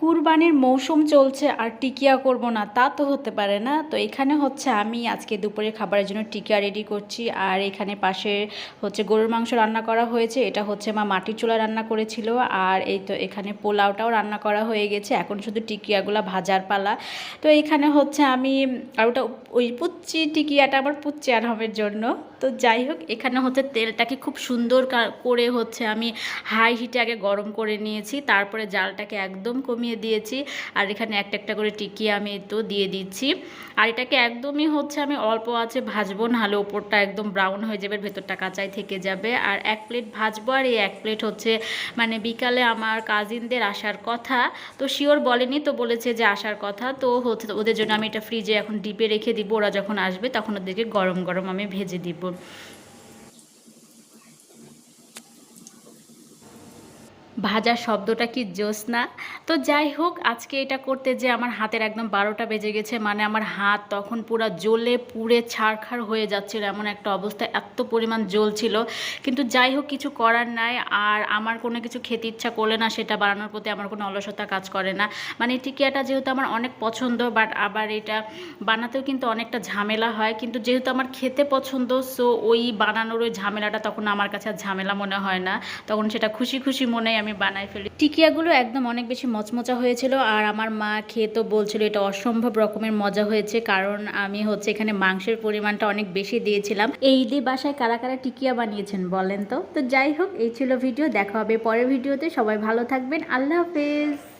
কুরবানির মৌসুম চলছে আর টিকিয়া করব না তা তো হতে পারে না। তো এখানে হচ্ছে আমি আজকে দুপুরে খাবারের জন্য টিকিয়া রেডি করছি। আর এখানে পাশে হচ্ছে গরুর মাংস রান্না করা হয়েছে, এটা হচ্ছে মা মাটির চুলায় রান্না করেছিল। আর এই তো এখানে পোলাওটাও রান্না করা হয়ে গেছে, এখন শুধু টিকিয়াগুলো ভাজার পালা। তো এখানে হচ্ছে আমি আর ওটা ওই পুচ্চি টিকিয়াটা আমার পুচ্চি আনহামের জন্য। তো যাই হোক, এখানে হচ্ছে তেলটাকে খুব সুন্দর করে হচ্ছে আমি হাই হিটে আগে গরম করে নিয়েছি, তারপরে জালটাকে একদম কমিয়ে দিয়েছি। আর এখানে একটা একটা করে টিকিয়ে আমি তো দিয়ে দিচ্ছি। আর এটাকে একদমই হচ্ছে আমি অল্প আছে ভাজবো, নাহলে ওপরটা একদম ব্রাউন হয়ে যাবে, ভেতরটা কাঁচাই থেকে যাবে। আর এক প্লেট ভাজবো, আর এই এক প্লেট হচ্ছে মানে বিকালে আমার কাজিনদের আসার কথা। তো শিওর বলেনি, তো বলেছে যে আসার কথা, তো হচ্ছে ওদের জন্য আমি এটা ফ্রিজে এখন ডিপে রেখে দিব। ওরা যখন আসবে তখন ওদেরকে গরম গরম আমি ভেজে দিব। ভাজার শব্দটা কি জোস না? তো যাই হোক, আজকে এটা করতে যে আমার হাতের একদম 12টা বেজে গেছে, মানে আমার হাত তখন পুরো জ্বলে পুড়ে ছারখার হয়ে যাচ্ছিল, এমন একটা অবস্থা, এত পরিমাণ জ্বলছিল। কিন্তু যাই হোক, কিছু করার নাই। আর আমার কোনো কিছু খেতে ইচ্ছা করলে না, সেটা বানানোর প্রতি আমার কোনো অলসতা কাজ করে না। মানে টিকিয়াটা যেহেতু আমার অনেক পছন্দ, বাট আবার এটা বানাতেও কিন্তু অনেকটা ঝামেলা হয়, কিন্তু যেহেতু আমার খেতে পছন্দ, সো ওই বানানোর ওই ঝামেলাটা তখন আমার কাছে আর ঝামেলা মনে হয় না। তখন সেটা খুশি খুশি মনেই আমি বানাই ফেলি। টিকিয়াগুলো একদম অনেক বেশি মচমচা হয়েছিল। আর আমার মা খেয়ে তো বলছিল এটা অসম্ভব রকমের মজা হয়েছে, কারণ আমি হচ্ছে এখানে মাংসের পরিমাণটা অনেক বেশি দিয়েছিলাম। এই ঈদে বাসায় কারা কারা টিকিয়া বানিয়েছেন বলেন তো? তো যাই হোক, এই ছিল ভিডিও, দেখা হবে পরের ভিডিওতে। সবাই ভালো থাকবেন, আল্লাহ হাফেজ।